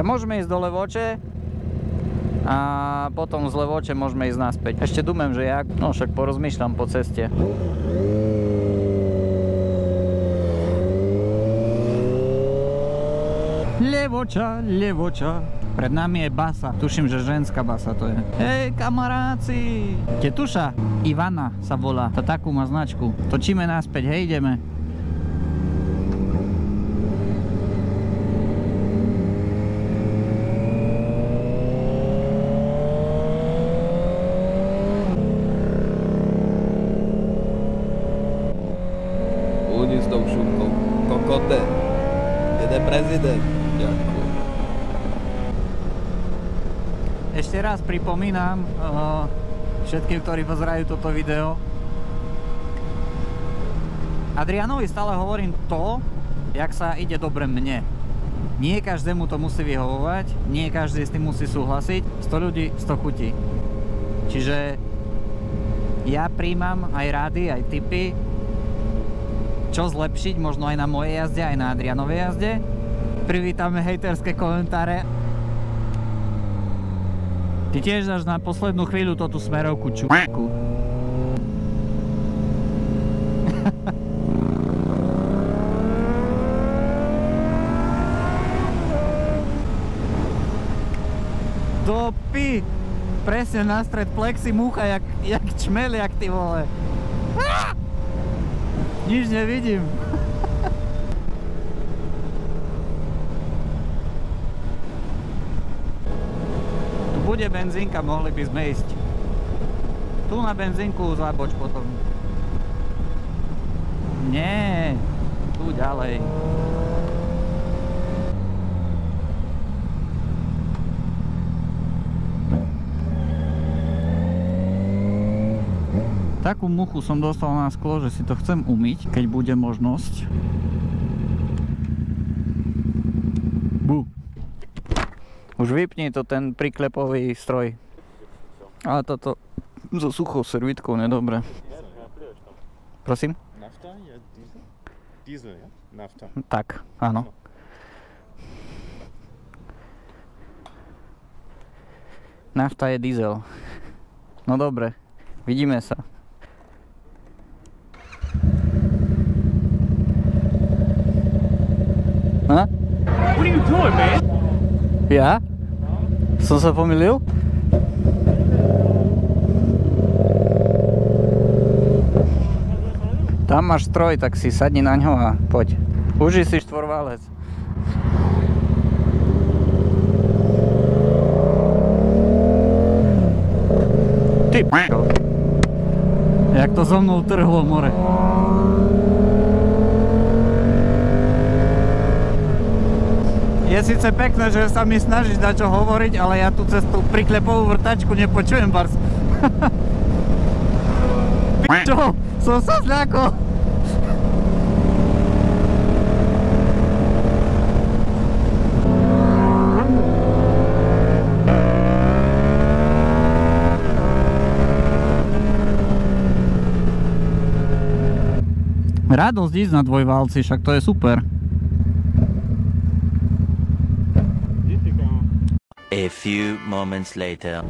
môžeme ísť do Levoče a potom z Levoče môžeme ísť naspäť. Ešte dúmem, že jak, no však porozmýšľam po ceste. Levoča, Levoča. Pred nami je basa. Tuším, že ženská basa to je. Hej, kamaráci! Tetuša Ivana sa volá. To takú má značku. Točíme naspäť, hej, ideme. Oni s tou šupkou. Kokote. Jede prezident. Ďakujem. Ešte raz pripomínam všetkým, ktorí pozerajú toto video. Adrianovi stále hovorím to, jak sa ide dobre mne. Nie každému to musí vyhovovať, nie každý s tým musí súhlasiť. 100 ľudí, 100 chutí. Čiže ja príjmam aj rady, aj tipy, čo zlepšiť, možno aj na mojej jazde, aj na Adrianovej jazde. Privítame hejterské komentáre. Ty tiež dáš na poslednú chvíľu tú smerovku čuku. Do pi! Presne na stred plexi múcha, jak čmeliak, ty vole. Nič nevidím. Bude benzínka, mohli by sme ísť. Tu na benzínku zaboč potom. Nie, tu ďalej. Takú muchu som dostal na sklo, že si to chcem umyť, keď bude možnosť. Bu. Už vypni to ten priklepový stroj. Ale toto so suchou servítkou nedobre. Prosím? Nafta je diesel, ja? Nafta. Tak, áno. Nafta je diesel. No dobre, vidíme sa. Ha? What are you doing, man? Ja? Som sa pomýlil? Tam máš stroj, tak si sadni na ňo a poď. Uži si štvorválec. Ty p***o. Jak to so mnou trhlo more. Je síce pekné, že sa mi snažíš dať čo hovoriť, ale ja tu cez tú priklepovú vrtačku nepočujem bars. Pičo, som sa zľakol. Radosť ísť na dvojválci, však to je super. A few moments later.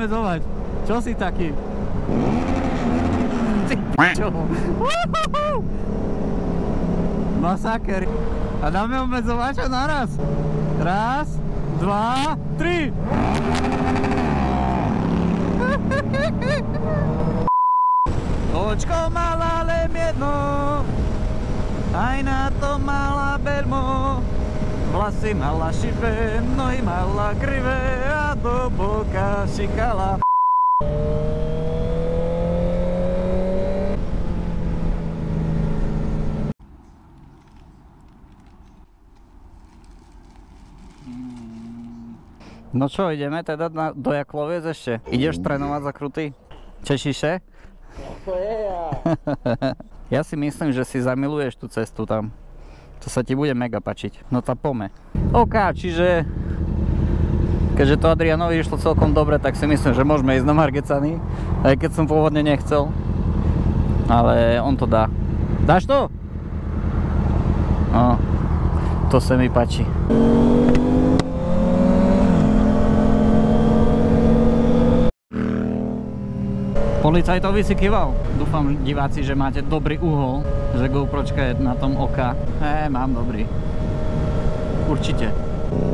obmedzovať. Čo si taký? Ty p***čo. Masaker. A dáme obmedzovača naraz. Raz, dva, tri. Očko mala len jedno, aj na to mala belmo. Vlasy mala šivé, nohy mala krivé a do boka šikala. No čo, ideme teda do Jakloviec ešte? Ideš trénovať za Kruty? Češiše? Ja si myslím, že si zamiluješ tú cestu tam. To sa ti bude mega pačiť. No tá pome. OK, čiže keďže to Adrianovi išlo celkom dobre, tak si myslím, že môžeme ísť na Margecany. Aj keď som pôvodne nechcel. Ale on to dá. Dáš to? No, to sa mi páči. Policajtovi si kýval. Dúfam, diváci, že máte dobrý uhol, že GoPročka je na tom oka. Mám dobrý. Určite.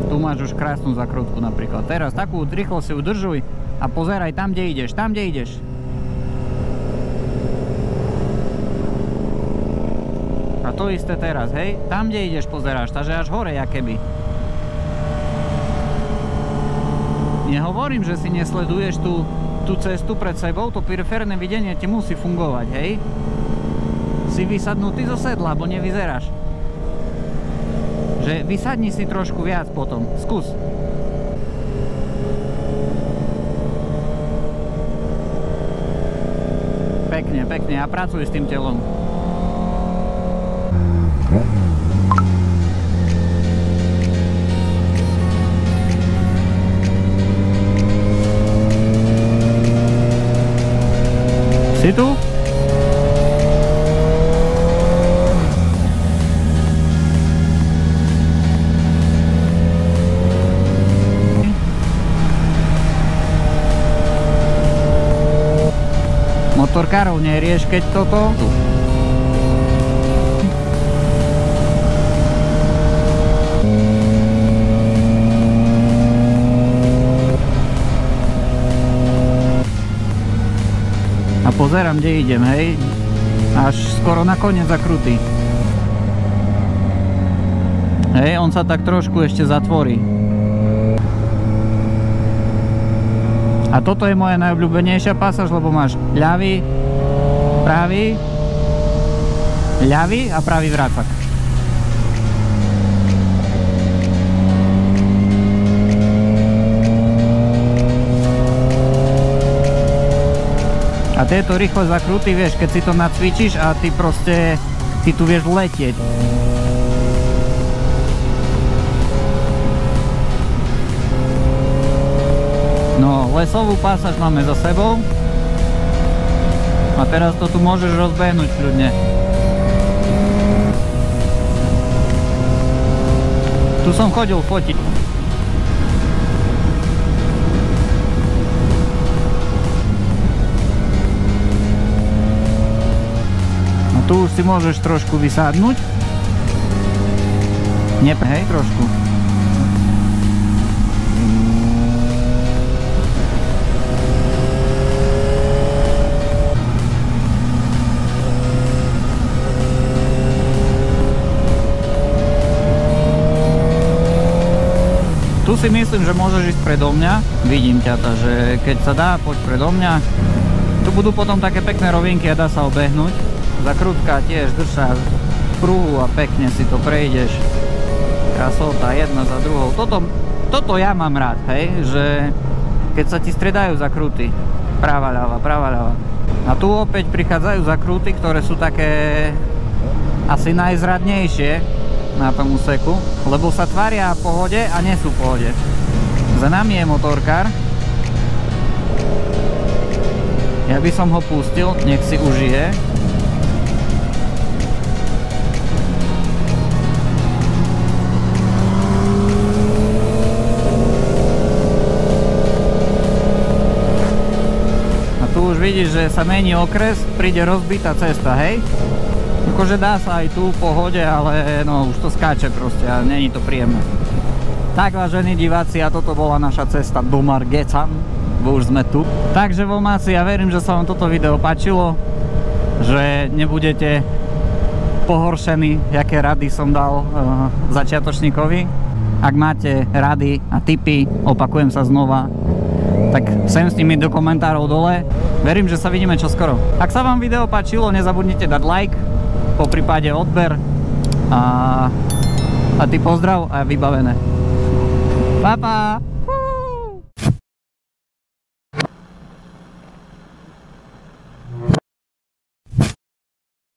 Tu máš už krásnu zakrutku napríklad. Teraz takú rýchlo si udržuj a pozeraj tam, kde ideš. Tam, kde ideš. A to isté teraz, hej? Tam, kde ideš, pozeráš. Takže až hore, jakéby. Nehovorím, že si nesleduješ tú cestu pred sebou, to periférne videnie ti musí fungovať, hej? Si vysadnutý zo sedla, bo nevyzeráš. Že vysadni si trošku viac potom. Skús. Pekne, pekne. A pracuj s tým telom. Si tu? Motorkárov nerieš, keď toto? A pozerám, kde idem, hej? Až skoro na koniec zakrutý. Hej, on sa tak trošku ešte zatvorí. A toto je moja najobľúbenejšia pasáž, lebo máš ľavý, pravý, ľavý a pravý vrácak. A tieto rýchle zakrúty, vieš, keď si to nacvičíš a ty proste, ty tu vieš letieť. No, lesovú pasáž máme za sebou. A teraz to tu môžeš rozbehnúť kľudne. Tu som chodil fotiť. Tu už si môžeš trošku vysádnuť. Hej, trošku. Tu si myslím, že môžeš ísť predo mňa. Vidím ťa, že keď sa dá, poď predo mňa. Tu budú potom také pekné rovinky a dá sa obehnúť. Zakrutka tiež držá pruhu a pekne si to prejdeš. Krasota, jedna za druhou. Toto ja mám rád, hej, že keď sa ti stredajú zakruty. Práva, ľava, práva, ľava. A tu opäť prichádzajú zakruty, ktoré sú také asi najzradnejšie na tom úseku, lebo sa tvária v pohode a nie sú v pohode. Za nami je motorkár. Ja by som ho pustil, nech si užije. vidíš, že sa mení okres, príde rozbitá cesta, hej? Akože dá sa aj tu v pohode, ale no už to skáče proste a není to príjemné. Tak, vážení diváci, a toto bola naša cesta do Margecan. Už sme tu. Takže vomáci, ja verím, že sa vám toto video páčilo, že nebudete pohoršení, aké rady som dal začiatočníkovi. Ak máte rady a tipy, opakujem sa znova, tak sem s nimi do komentárov dole. Verím, že sa vidíme čoskoro. Ak sa vám video páčilo, nezabudnite dať like, po prípade odber a ty pozdrav a vybavené. Pa, pa!